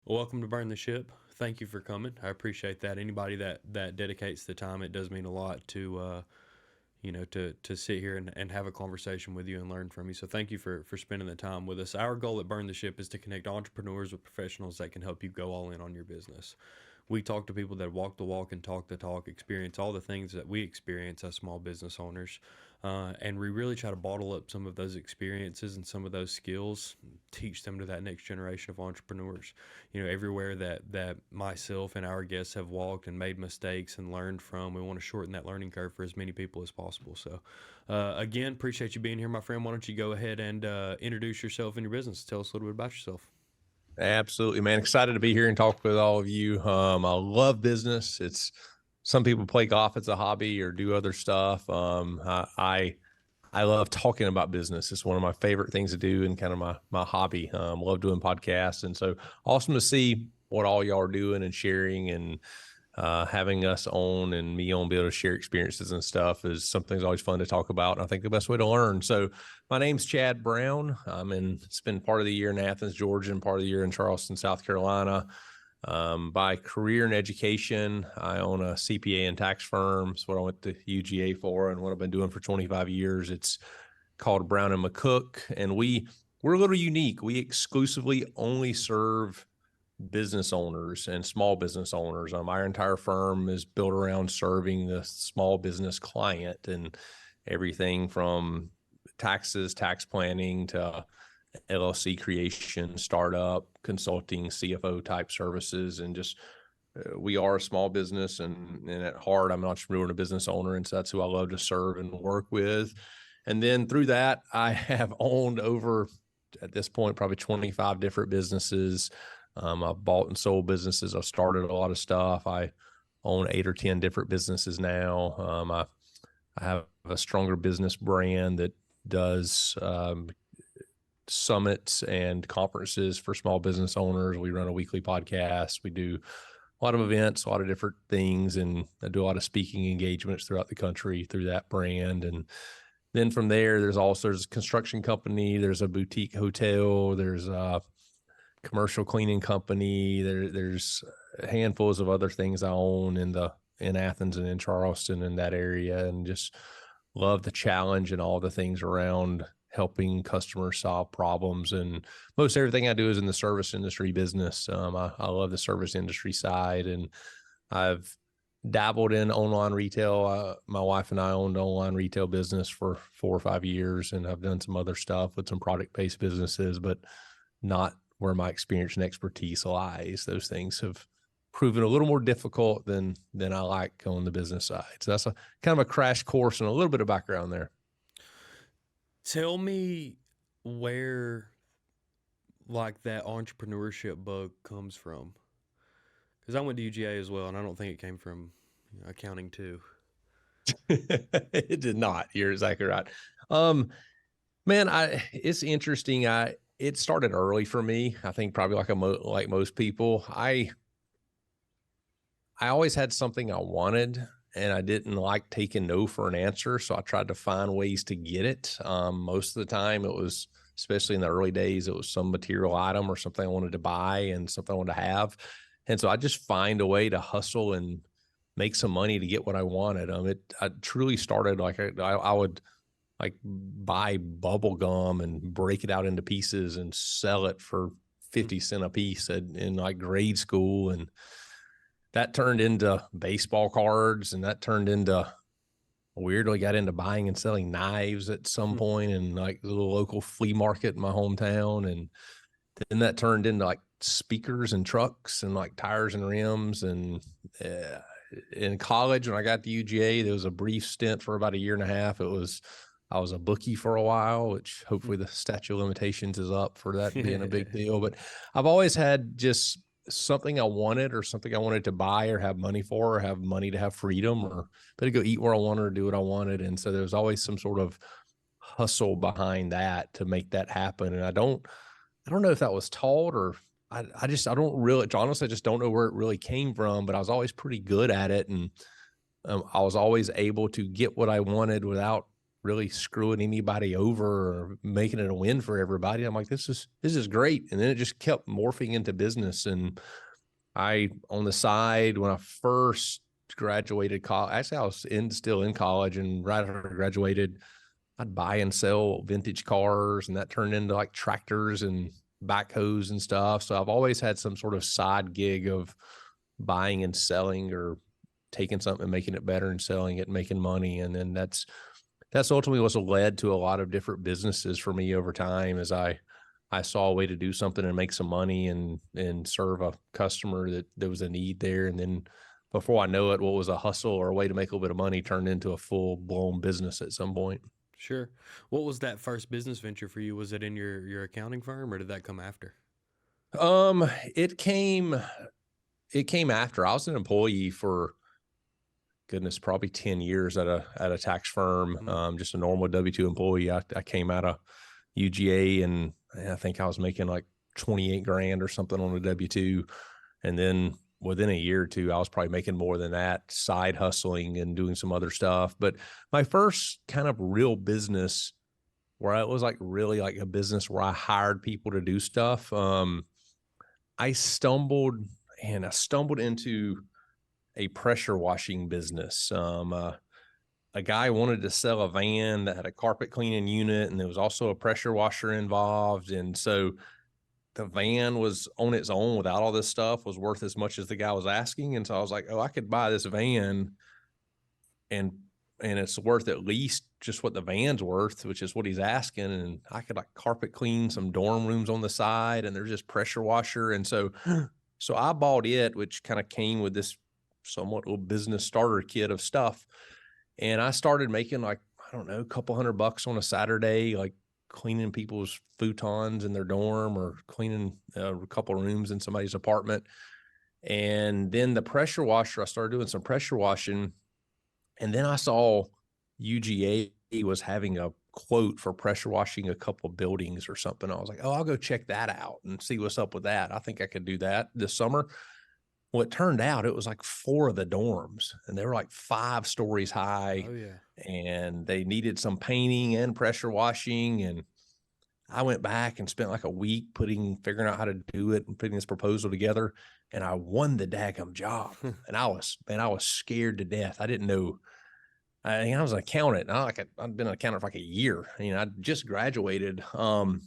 Welcome to Burn the Ship. Thank you for coming. I appreciate that. Anybody that dedicates the time, it does mean a lot to to sit here and have a conversation with you and learn from you. So thank you for spending the time with us. Our goal at Burn the Ship is to connect entrepreneurs with professionals that can help you go all in on your business. We talk to people that walk the walk and talk the talk, experience all the things that we experience as small business owners. And we really try to bottle up some of those experiences and some of those skills, teach them to that next generation of entrepreneurs. Everywhere that myself and our guests have walked and made mistakes and learned from, we want to shorten that learning curve for as many people as possible. So, again, appreciate you being here, my friend. Why don't you go ahead and introduce yourself and your business? Tell us a little bit about yourself. Absolutely, man. Excited to be here and talk with all of you. I love business. Some people play golf as a hobby or do other stuff. I love talking about business. It's one of my favorite things to do and kind of my hobby. Love doing podcasts. And so awesome to see what all y'all are doing and sharing and having us on and me on be able to share experiences and stuff is something that's always fun to talk about. And I think the best way to learn. So my name's Chad Brown. Spent part of the year in Athens, Georgia, and part of the year in Charleston, South Carolina. By career and education, I own a CPA and tax firm. It's what I went to UGA for and what I've been doing for 25 years. It's called Brown and McCook. And we're a little unique. We exclusively only serve business owners and small business owners. Our entire firm is built around serving the small business client and everything from taxes, tax planning to LLC creation, startup, consulting, CFO type services. And just we are a small business and at heart, I'm an entrepreneur and a business owner. And so that's who I love to serve and work with. And then through that, I have owned over, at this point, probably 25 different businesses. I've bought and sold businesses. I've started a lot of stuff. I own 8 or 10 different businesses now. I have a stronger business brand that does summits and conferences for small business owners. We run a weekly podcast. We do a lot of events, a lot of different things, and I do a lot of speaking engagements throughout the country through that brand. And then from there, there's a construction company, there's a boutique hotel, there's a commercial cleaning company. There's handfuls of other things I own in Athens and in Charleston in that area, and just love the challenge and all the things around helping customers solve problems. And most everything I do is in the service industry business. I love the service industry side, and I've dabbled in online retail. My wife and I owned an online retail business for 4 or 5 years, and I've done some other stuff with some product-based businesses, but not where my experience and expertise lies. Those things have proven a little more difficult than I like on the business side. So that's a kind of a crash course and a little bit of background there. Tell me where like that entrepreneurship bug comes from. Because I went to UGA as well, and I don't think it came from accounting too. It did not. You're exactly right. Man, it's interesting. It started early for me. I think probably like most people. I always had something I wanted, and I didn't like taking no for an answer. So I tried to find ways to get it. Most of the time it was, especially in the early days, it was some material item or something I wanted to buy and something I wanted to have. And so I just find a way to hustle and make some money to get what I wanted. I truly started like I would like buy bubble gum and break it out into pieces and sell it for 50 cents a piece in like grade school. And that turned into baseball cards, and that turned into, weirdly got into buying and selling knives at some point in like the little local flea market in my hometown. And then that turned into like speakers and trucks and like tires and rims. And in college, when I got to UGA, there was a brief stint for about 1.5 years. I was a bookie for a while, which hopefully the statute of limitations is up for that being a big deal. But I've always had just something I wanted or something I wanted to buy or have money for, or have money to have freedom, or to go eat where I wanted or do what I wanted. And so there was always some sort of hustle behind that to make that happen. And I don't know if that was taught, or I don't really, honestly, I just don't know where it really came from, but I was always pretty good at it. And I was always able to get what I wanted without really screwing anybody over or making it a win for everybody. I'm like, this is great. And then it just kept morphing into business. And on the side, when I first graduated college, actually I was still in college, and right after I graduated, I'd buy and sell vintage cars, and that turned into like tractors and backhoes and stuff. So I've always had some sort of side gig of buying and selling, or taking something and making it better and selling it and making money. And then that's ultimately what's led to a lot of different businesses for me over time, as I saw a way to do something and make some money and serve a customer that there was a need there. And then before I know it, what was a hustle or a way to make a little bit of money turned into a full blown business at some point. Sure. What was that first business venture for you? Was it in your accounting firm, or did that come after? Um, it came after. I was an employee for, goodness, probably 10 years at a tax firm. Just a normal W-2 employee. I came out of UGA, and I think I was making like 28 grand or something on a W-2. And then within a year or two, I was probably making more than that, side hustling and doing some other stuff. But my first kind of real business, where it was like really like a business where I hired people to do stuff, I stumbled into a pressure washing business. A guy wanted to sell a van that had a carpet cleaning unit, and there was also a pressure washer involved. And so the van was on its own without all this stuff was worth as much as the guy was asking. And so I was like, oh, I could buy this van, and it's worth at least just what the van's worth, which is what he's asking. And I could like carpet clean some dorm rooms on the side, and there's just pressure washer. And so I bought it, which kind of came with this somewhat little business starter kit of stuff. And I started making like, I don't know, a couple $100 on a Saturday, like cleaning people's futons in their dorm, or cleaning a couple rooms in somebody's apartment. And then the pressure washer, I started doing some pressure washing. And then I saw UGA was having a quote for pressure washing a couple buildings or something. I was like, oh, I'll go check that out and see what's up with that. I think I could do that this summer. Well, it turned out it was like 4 of the dorms, and they were like 5 stories high. Oh yeah. And they needed some painting and pressure washing. And I went back and spent like a week figuring out how to do it and putting this proposal together. And I won the daggum job. And I was scared to death. I didn't know. I was an accountant. I'd been an accountant for like a year. I just graduated. So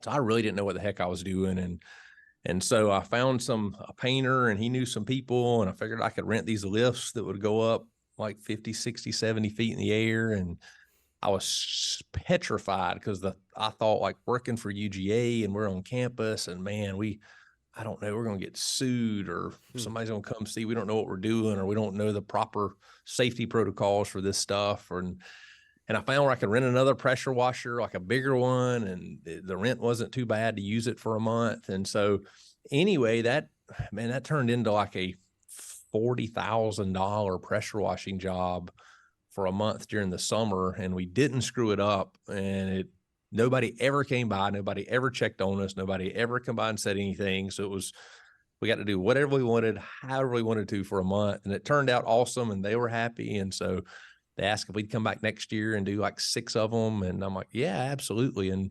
I really didn't know what the heck I was doing. And so I found a painter, and he knew some people, and I figured I could rent these lifts that would go up like 50, 60, 70 feet in the air. And I was petrified, because I thought, like, working for UGA and we're on campus, and man, I don't know, we're going to get sued, or somebody's going to come see, we don't know what we're doing, or we don't know the proper safety protocols for this stuff. And I found where I could rent another pressure washer, like a bigger one, and the rent wasn't too bad to use it for a month. And so anyway, that turned into like a $40,000 pressure washing job for a month during the summer. And we didn't screw it up, and nobody ever came by. Nobody ever checked on us. Nobody ever come by and said anything. So we got to do whatever we wanted, however we wanted to, for a month. And it turned out awesome, and they were happy. And so they asked if we'd come back next year and do like 6 of them. And I'm like, yeah, absolutely. And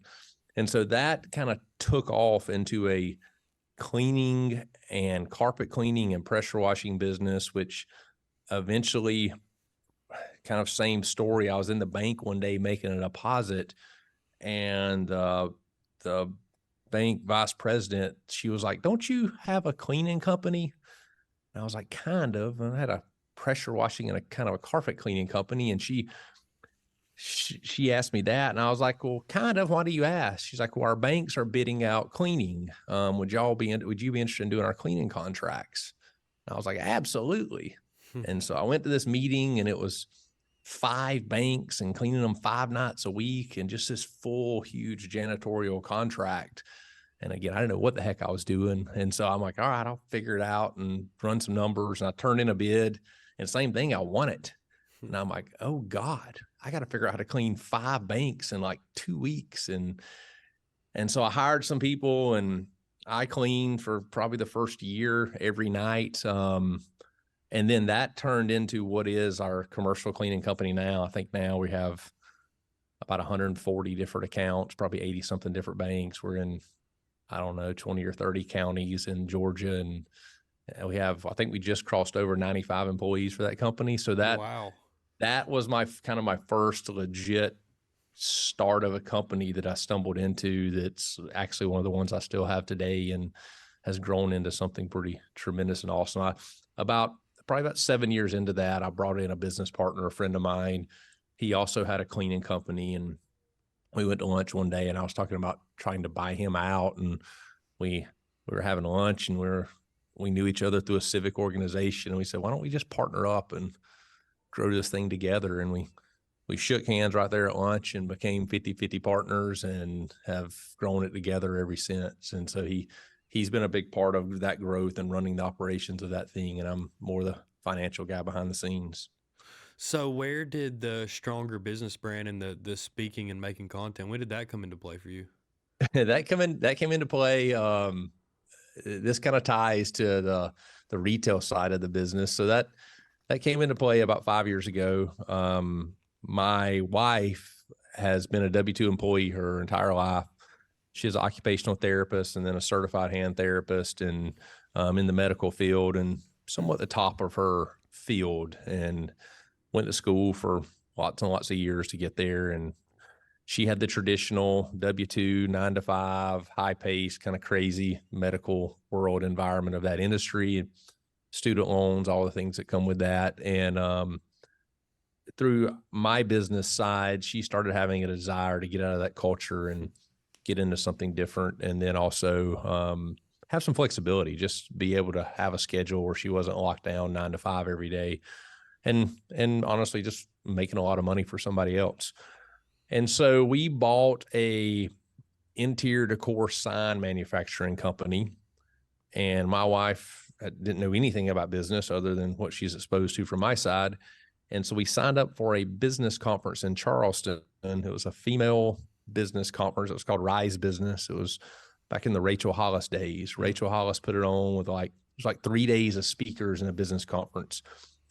so that kind of took off into a cleaning and carpet cleaning and pressure washing business, which eventually, kind of same story. I was in the bank one day making a deposit, and the bank vice president, she was like, don't you have a cleaning company? And I was like, kind of. And I had a pressure washing and a kind of a carpet cleaning company. And she asked me that, and I was like, well, kind of. Why do you ask? She's like, well, our banks are bidding out cleaning. Would you be interested in doing our cleaning contracts? And I was like, absolutely. And so I went to this meeting, and it was 5 banks and cleaning them 5 nights a week, and just this full, huge janitorial contract. And again, I didn't know what the heck I was doing. And so I'm like, all right, I'll figure it out and run some numbers. And I turned in a bid, and same thing, I won it. And I'm like, oh God, I got to figure out how to clean 5 banks in like 2 weeks. And so I hired some people, and I cleaned for probably the first year every night. And then that turned into what is our commercial cleaning company now. I think now we have about 140 different accounts, probably 80 something different banks. We're in, I don't know, 20 or 30 counties in Georgia. And we have, I think we just crossed over 95 employees for that company. So Wow. that was my kind of my first legit start of a company that I stumbled into. That's actually one of the ones I still have today and has grown into something pretty tremendous and awesome. Probably about 7 years into that, I brought in a business partner, a friend of mine. He also had a cleaning company, and we went to lunch one day, and I was talking about trying to buy him out, and we were having lunch, and we knew each other through a civic organization, and we said, why don't we just partner up and grow this thing together? And we shook hands right there at lunch and became 50-50 partners and have grown it together ever since. And so he's been a big part of that growth and running the operations of that thing. And I'm more the financial guy behind the scenes. So where did the stronger business brand and the speaking and making content, when did that come into play for you? that came into play. This kind of ties to the retail side of the business. So that came into play about 5 years ago. My wife has been a W-2 employee her entire life. She's an occupational therapist and then a certified hand therapist, and in the medical field and somewhat the top of her field, and went to school for lots and lots of years to get there. And she had the traditional W-2, 9 to 5, high pace, kind of crazy medical world environment of that industry, student loans, all the things that come with that. And through my business side, she started having a desire to get out of that culture and get into something different. And then also have some flexibility, just be able to have a schedule where she wasn't locked down 9 to 5 every day. And honestly, just making a lot of money for somebody else. And so we bought a interior decor sign manufacturing company, and my wife didn't know anything about business other than what she's exposed to from my side. And so we signed up for a business conference in Charleston, and it was a female business conference. It was called Rise Business. It was back in the Rachel Hollis days. Rachel Hollis put it on with it was like 3 days of speakers in a business conference.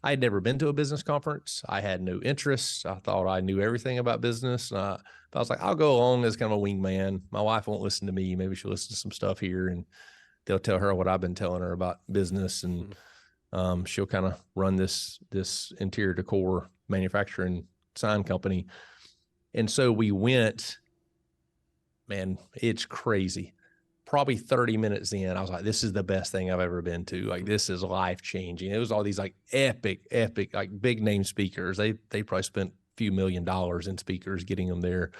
I had never been to a business conference. I had no interest. I thought I knew everything about business. But I was like, I'll go along as kind of a wingman. My wife won't listen to me. Maybe she'll listen to some stuff here, and they'll tell her what I've been telling her about business. And she'll kind of run this interior decor manufacturing sign company. And so we went, man, it's crazy. Probably 30 minutes in, I was like, this is the best thing I've ever been to. Like, this is life changing. It was all these like epic, like big name speakers. They probably spent a few $1 million in speakers getting them there.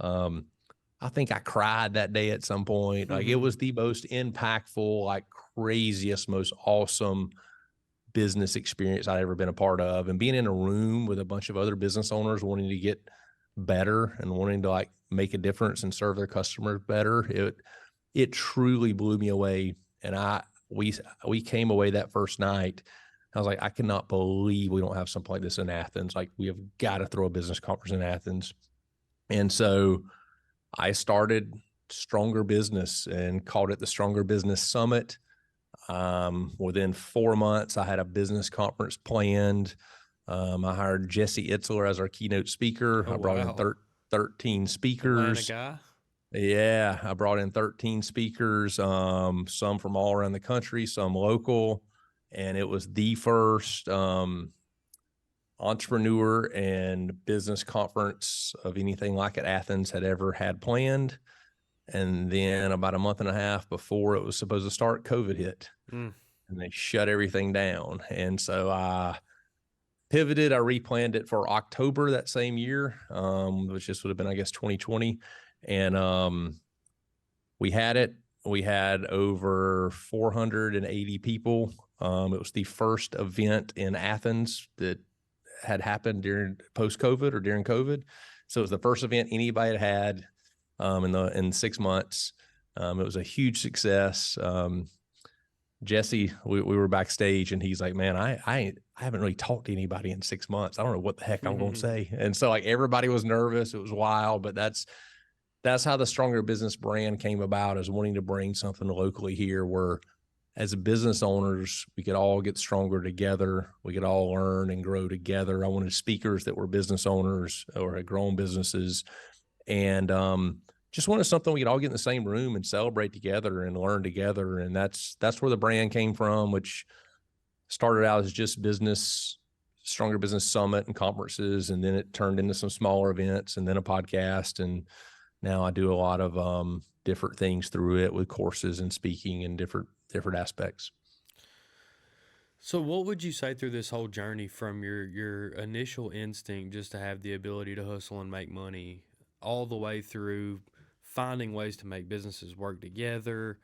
I think I cried that day at some point. Like, it was the most impactful, like craziest, most awesome business experience I'd ever been a part of. And being in a room with a bunch of other business owners wanting to get better and wanting to like make a difference and serve their customers better, it truly blew me away. And we came away that first night. I was like, I cannot believe we don't have something like this in Athens. Like, we have got to throw a business conference in Athens. And so I started Stronger Business and called it the Stronger Business Summit. Within 4 months, I had a business conference planned. I hired Jesse Itzler as our keynote speaker. Oh, I brought wow. in 13 speakers. Atlanta guy. Yeah, I brought in 13 speakers, some from all around the country, some local, and it was the first entrepreneur and business conference of anything like it Athens had ever had planned. And then about a month and a half before it was supposed to start, COVID hit, and they shut everything down. And so I pivoted. I replanned it for October that same year, which just would have been, I guess, 2020. And we had it. We had over 480 people. It was the first event in Athens that had happened during post-COVID or during COVID. So it was the first event anybody had in 6 months. It was a huge success. Jesse, we were backstage, and he's like, man, I haven't really talked to anybody in 6 months. I don't know what the heck I'm going to say. And so like everybody was nervous. It was wild, but that's how the Stronger Business brand came about, is wanting to bring something locally here where as business owners, we could all get stronger together. We could all learn and grow together. I wanted speakers that were business owners or had grown businesses, and just wanted something we could all get in the same room and celebrate together and learn together. And that's where the brand came from, which started out as just Stronger Business Summit and conferences, and then it turned into some smaller events and then a podcast. And now I do a lot of different things through it with courses and speaking and different aspects. So what would you say through this whole journey from your initial instinct just to have the ability to hustle and make money all the way through finding ways to make businesses work together,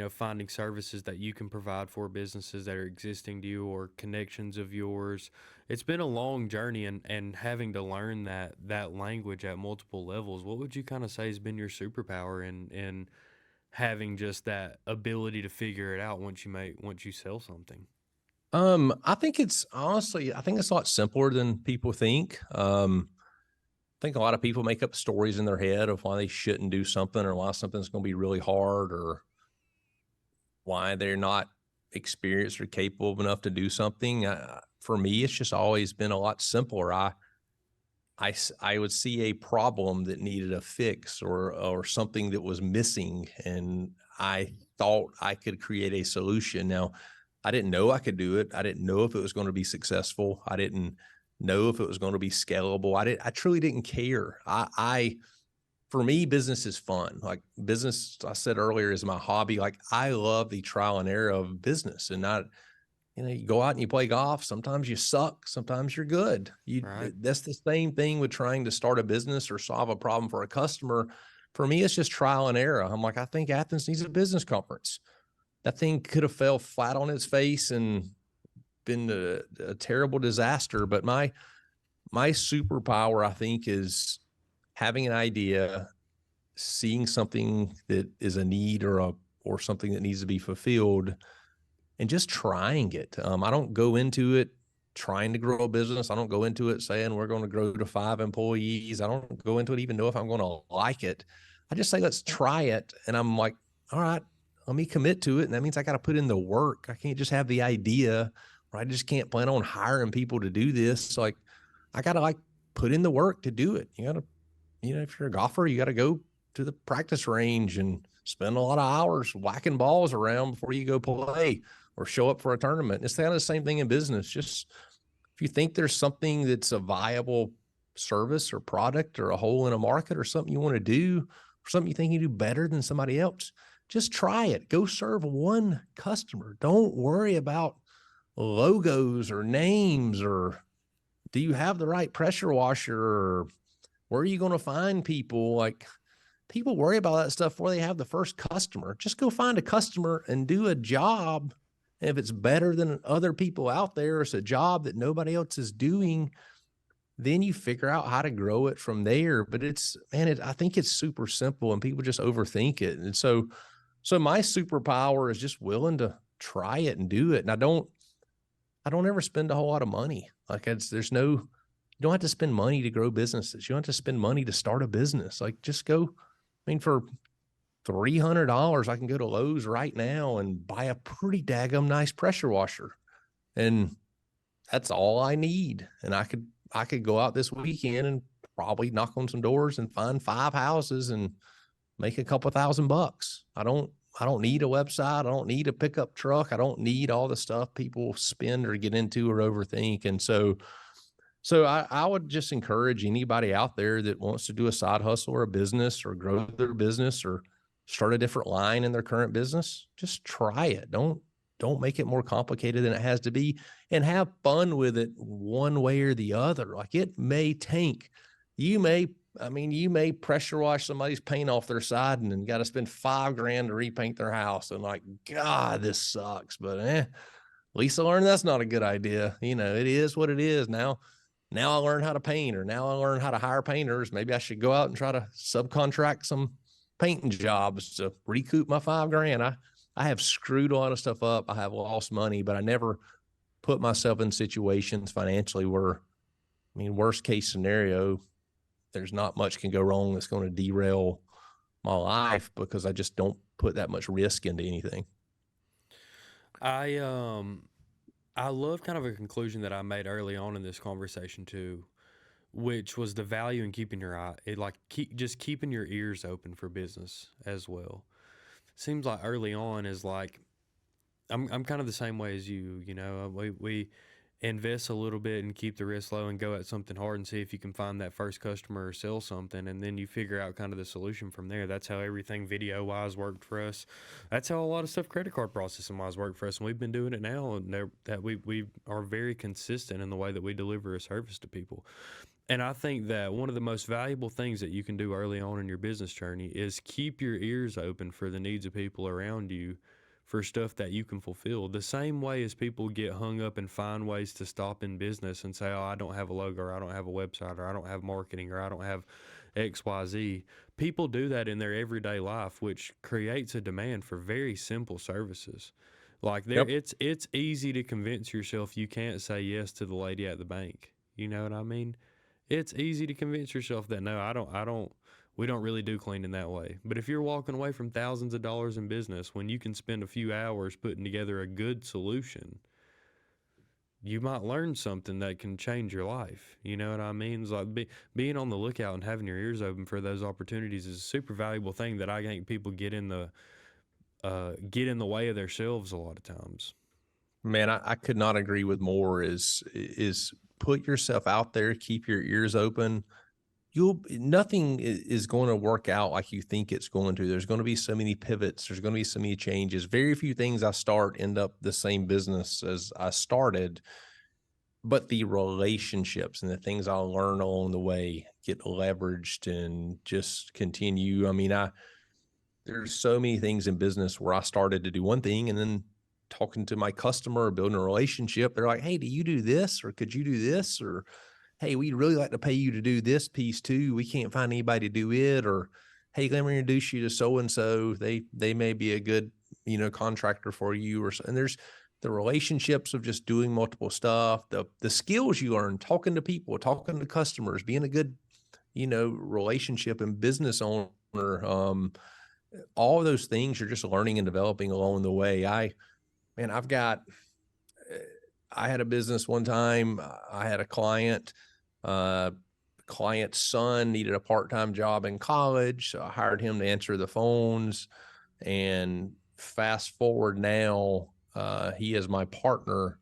finding services that you can provide for businesses that are existing to you or connections of yours? It's been a long journey, and having to learn that language at multiple levels. What would you kind of say has been your superpower in having just that ability to figure it out once you sell something? I think it's a lot simpler than people think. I think a lot of people make up stories in their head of why they shouldn't do something, or why something's going to be really hard, or why they're not experienced or capable enough to do something. For me, it's just always been a lot simpler. I would see a problem that needed a fix, or something that was missing, and I thought I could create a solution. Now, I didn't know I could do it. I didn't know if it was going to be successful. I didn't know if it was going to be scalable. I truly didn't care. For me, business is fun. Like business, I said earlier, is my hobby. Like I love the trial and error of business, and not, you go out and you play golf. Sometimes you suck. Sometimes you're good. Right. That's the same thing with trying to start a business or solve a problem for a customer. For me, it's just trial and error. I'm like, I think Athens needs a business conference. That thing could have fell flat on its face and been a terrible disaster. But my superpower, I think, is having an idea, seeing something that is a need or something that needs to be fulfilled, and just trying it. I don't go into it trying to grow a business. I don't go into it saying we're going to grow to 5 employees. I don't go into it even know if I'm going to like it. I just say, let's try it. And I'm like, all right, let me commit to it. And that means I got to put in the work. I can't just have the idea, or I just can't plan on hiring people to do this. Like I got to put in the work to do it. You got to, if you're a golfer, you got to go to the practice range and spend a lot of hours whacking balls around before you go play or show up for a tournament. It's kind of the same thing in business. Just if you think there's something that's a viable service or product or a hole in a market or something you want to do, or something you think you do better than somebody else, just try it. Go serve one customer. Don't worry about logos or names, or do you have the right pressure washer, or where are you going to find people? Like people worry about that stuff before they have the first customer. Just go find a customer and do a job. And if it's better than other people out there, it's a job that nobody else is doing, then you figure out how to grow it from there. But I think it's super simple, and people just overthink it. And so my superpower is just willing to try it and do it. And I don't ever spend a whole lot of money. Like you don't have to spend money to grow businesses. You don't have to spend money to start a business. Like just go, for $300, I can go to Lowe's right now and buy a pretty daggum nice pressure washer. And that's all I need. And I could go out this weekend and probably knock on some doors and find 5 houses and make a couple $1,000. I don't need a website. I don't need a pickup truck. I don't need all the stuff people spend or get into or overthink. And so I would just encourage anybody out there that wants to do a side hustle or a business or grow their business or start a different line in their current business, just try it. Don't make it more complicated than it has to be, and have fun with it one way or the other. Like it may tank. You may pressure wash somebody's paint off their siding and got to spend $5,000 to repaint their house. And like, God, this sucks, but at least I learned that's not a good idea. It is what it is. Now I learn how to paint, or now I learn how to hire painters. Maybe I should go out and try to subcontract some painting jobs to recoup my $5,000. I have screwed a lot of stuff up. I have lost money, but I never put myself in situations financially where, worst case scenario, there's not much can go wrong that's going to derail my life, because I just don't put that much risk into anything. I I love kind of a conclusion that I made early on in this conversation too, which was the value in keeping your eye, just keeping your ears open for business as well. Seems like early on is like I'm kind of the same way as you. You know, we invest a little bit and keep the risk low and go at something hard and see if you can find that first customer or sell something, and then you figure out kind of the solution from there. That's how everything video wise worked for us. That's how a lot of stuff credit card processing wise worked for us, and we've been doing it now, and that we are very consistent in the way that we deliver a service to people. And I think that one of the most valuable things that you can do early on in your business journey is keep your ears open for the needs of people around you for stuff that you can fulfill. The same way as people get hung up and find ways to stop in business and say, oh, I don't have a logo, or I don't have a website, or I don't have marketing, or I don't have XYZ. People do that in their everyday life, which creates a demand for very simple services. Like Yep. it's easy to convince yourself you can't say yes to the lady at the bank. You know what I mean? It's easy to convince yourself that no, we don't really do cleaning that way. But if you're walking away from thousands of dollars in business when you can spend a few hours putting together a good solution, you might learn something that can change your life. You know what I mean? It's like being on the lookout and having your ears open for those opportunities is a super valuable thing that I think people get in the way of themselves a lot of times. Man, I could not agree with more. Is put yourself out there, keep your ears open. Nothing is going to work out like you think it's going to. There's going to be so many pivots. There's going to be so many changes. Very few things I start end up the same business as I started, but the relationships and the things I'll learn along the way get leveraged and just continue. I mean, there's so many things in business where I started to do one thing and then talking to my customer, building a relationship, they're like, hey, do you do this? Or could you do this? Or, hey, we'd really like to pay you to do this piece too. We can't find anybody to do it. Or, hey, let me introduce you to so-and-so. They may be a good, contractor for you or so. And there's the relationships of just doing multiple stuff, the skills you learn, talking to people, talking to customers, being a good, relationship and business owner. All of those things you're just learning and developing along the way. Man, I had a business one time. I had a uh, client's son needed a part-time job in college. So I hired him to answer the phones, and fast forward now, he is my partner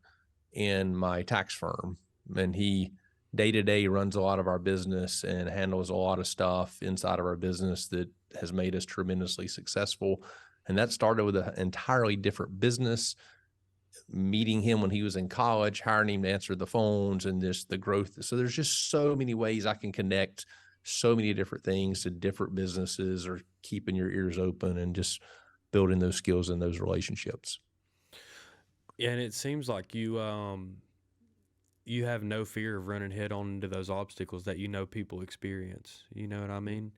in my tax firm, and he day to day runs a lot of our business and handles a lot of stuff inside of our business that has made us tremendously successful. And that started with an entirely different business, meeting him when he was in college, hiring him to answer the phones, and just the growth. So there's just so many ways I can connect so many different things to different businesses, or keeping your ears open and just building those skills and those relationships. And it seems like you have no fear of running head on into those obstacles that you know people experience. You know what I mean?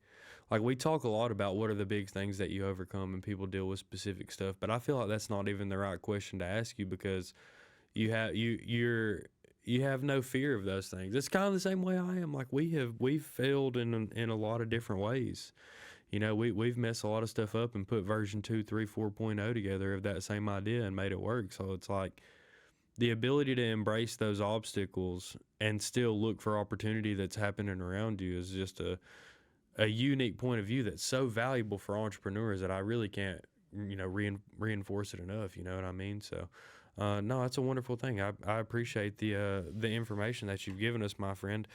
Like we talk a lot about what are the big things that you overcome and people deal with specific stuff, but I feel like that's not even the right question to ask you because you have no fear of those things. It's kind of the same way I am. Like we've failed in a lot of different ways. You know, we've messed a lot of stuff up and put version 2, 3, 4.0 together of that same idea and made it work. So it's like the ability to embrace those obstacles and still look for opportunity that's happening around you is just a unique point of view that's so valuable for entrepreneurs that I really can't, reinforce it enough. You know what I mean? So, no, that's a wonderful thing. I appreciate the information that you've given us, my friend.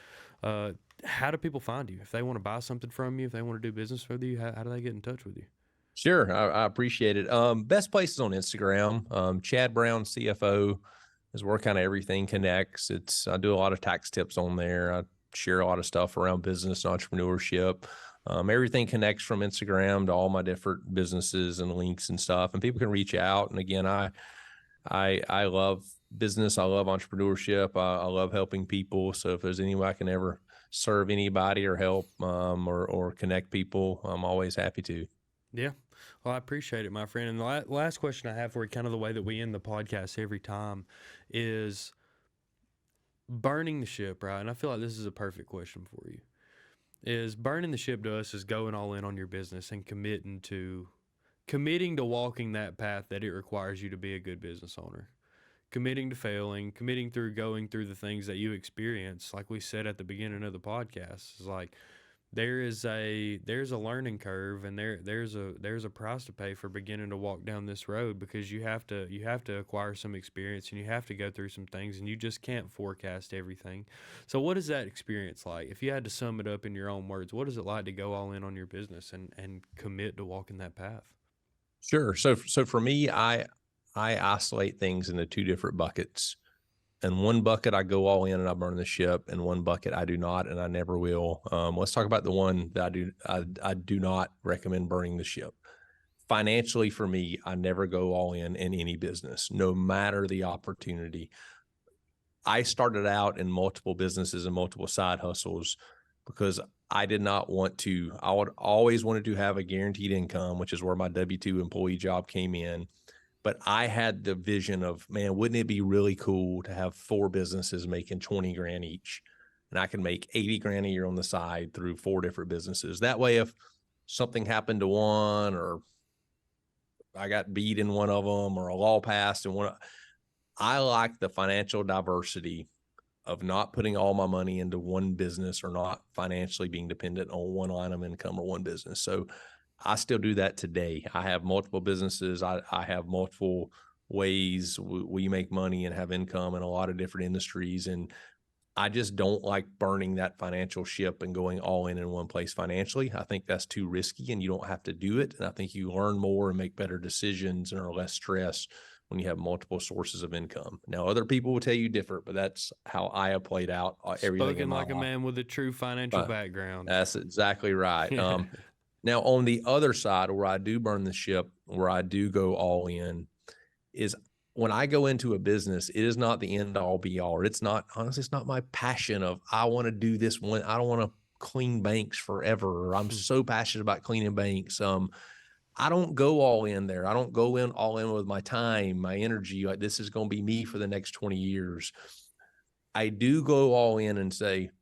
How do people find you if they want to buy something from you? If they want to do business with you, how do they get in touch with you? Sure, I appreciate it. Best place is on Instagram. Chad Brown CFO is where kind of everything connects. I do a lot of tax tips on there. I share a lot of stuff around business and entrepreneurship. Everything connects from Instagram to all my different businesses and links and stuff. And people can reach out. And again, I love business. I love entrepreneurship. I love helping people. So if there's any way I can ever serve anybody or help, or connect people, I'm always happy to. Yeah. Well, I appreciate it, my friend. And the last question I have for you, kind of the way that we end the podcast every time, is burning the ship, right? And I feel like this is a perfect question for you. Is burning the ship to us is going all in on your business and committing to committing to walking that path that it requires you to be a good business owner, committing to failing, committing through going through the things that you experience. Like we said at the beginning of the podcast, is like there's a learning curve, and there's a price to pay for beginning to walk down this road, because you have to acquire some experience, and you have to go through some things, and you just can't forecast everything. So what is that experience like? If you had to sum it up in your own words, what is it like to go all in on your business and commit to walking that path? Sure. So for me, I isolate things into two different buckets. And one bucket, I go all in and I burn the ship. And one bucket, I do not, and I never will. Let's talk about the one that I do not recommend burning the ship. Financially, for me, I never go all in any business, no matter the opportunity. I started out in multiple businesses and multiple side hustles because I did not want to. I would always wanted to have a guaranteed income, which is where my W-2 employee job came in. But I had the vision of, man, wouldn't it be really cool to have 4 businesses making 20 grand each, and I can make 80 grand a year on the side through 4 different businesses. That way, if something happened to one, or I got beat in one of them, or a law passed in one, I like the financial diversity of not putting all my money into one business, or not financially being dependent on one line of income or one business. So I still do that today. I have multiple businesses. I have multiple ways we make money and have income in a lot of different industries. And I just don't like burning that financial ship and going all in one place financially. I think that's too risky, and you don't have to do it. And I think you learn more and make better decisions and are less stressed when you have multiple sources of income. Now, other people will tell you different, but that's how I have played out everything in Spoken my like a life. man with a true financial background. That's exactly right. Now, on the other side, where I do burn the ship, where I do go all in, is when I go into a business, it is not the end all be all. It's not, honestly, it's not my passion of, I want to do this one. I don't want to clean banks forever. Or I'm so passionate about cleaning banks. I don't go all in there. I don't go in all in with my time, my energy. Like, this is going to be me for the next 20 years. I do go all in and say,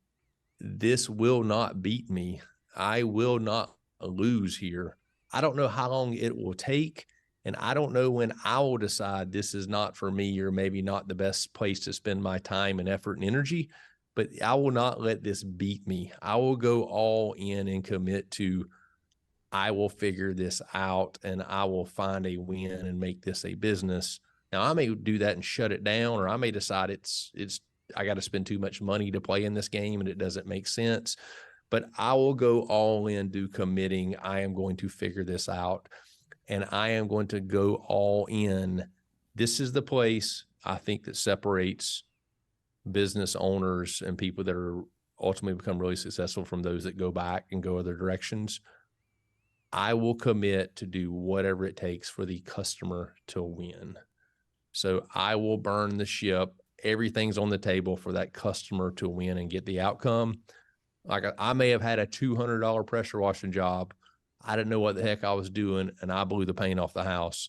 this will not beat me. I will not lose here. I don't know how long it will take. And I don't know when I will decide this is not for me, or maybe not the best place to spend my time and effort and energy, but I will not let this beat me. I will go all in and commit to, I will figure this out, and I will find a win and make this a business. Now, I may do that and shut it down, or I may decide I got to spend too much money to play in this game and it doesn't make sense. But I will go all in, do committing. I am going to figure this out, and I am going to go all in. This is the place, I think, that separates business owners and people that are ultimately become really successful from those that go back and go other directions. I will commit to do whatever it takes for the customer to win. So I will burn the ship. Everything's on the table for that customer to win and get the outcome. Like, I may have had a $200 pressure washing job. I didn't know what the heck I was doing, and I blew the paint off the house.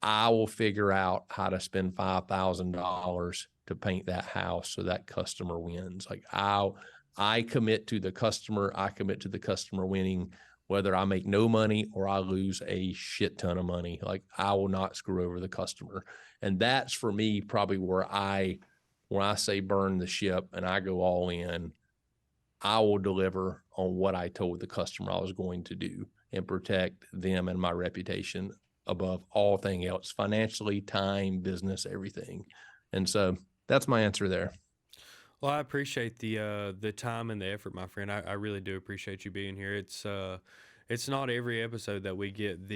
I will figure out how to spend $5,000 to paint that house so that customer wins. Like, I commit to the customer. I commit to the customer winning, whether I make no money or I lose a shit ton of money. Like, I will not screw over the customer. And that's, for me, probably where I say burn the ship and I go all in. I will deliver on what I told the customer I was going to do and protect them and my reputation above all thing else, financially, time, business, everything. And so that's my answer there. Well, I appreciate the time and the effort, my friend. I really do appreciate you being here. It's not every episode that we get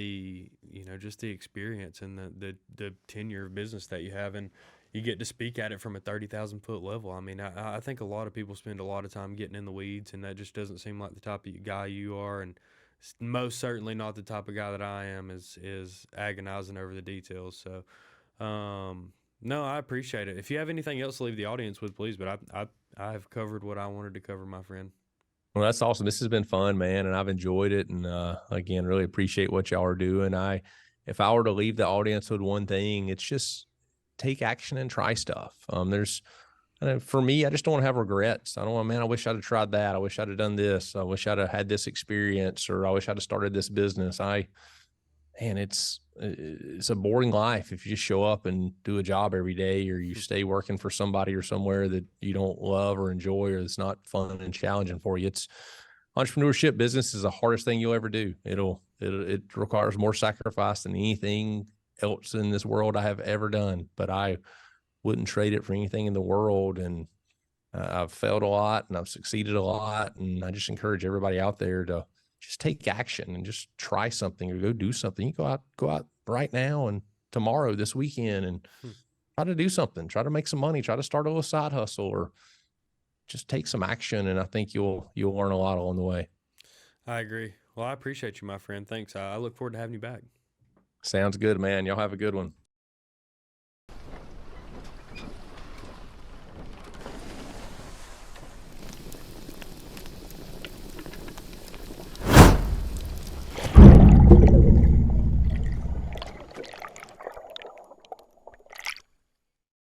just the experience and the tenure of business that you have, and you get to speak at it from a 30,000 foot level. I mean, I think a lot of people spend a lot of time getting in the weeds, and that just doesn't seem like the type of guy you are, and most certainly not the type of guy that I am is agonizing over the details. So, no, I appreciate it. If you have anything else to leave the audience with, please. But I have covered what I wanted to cover, my friend. Well, that's awesome. This has been fun, man, and I've enjoyed it. And again, really appreciate what y'all are doing. If I were to leave the audience with one thing, it's just take action and try stuff. For me, I just don't want to have regrets. I don't want, man, I wish I'd have tried that. I wish I'd have done this. I wish I'd have had this experience, or I wish I'd have started this business. man, it's a boring life if you just show up and do a job every day, or you stay working for somebody or somewhere that you don't love or enjoy, or it's not fun and challenging for you. It's entrepreneurship. Business is the hardest thing you'll ever do. It requires more sacrifice than anything else in this world I have ever done, but I wouldn't trade it for anything in the world. And I've failed a lot and I've succeeded a lot. And I just encourage everybody out there to just take action and just try something or go do something. You go out right now and tomorrow, this weekend, and try to do something, try to make some money, try to start a little side hustle, or just take some action. And I think you'll learn a lot along the way. I agree. Well, I appreciate you, my friend. Thanks. I look forward to having you back. Sounds good, man. Y'all have a good one.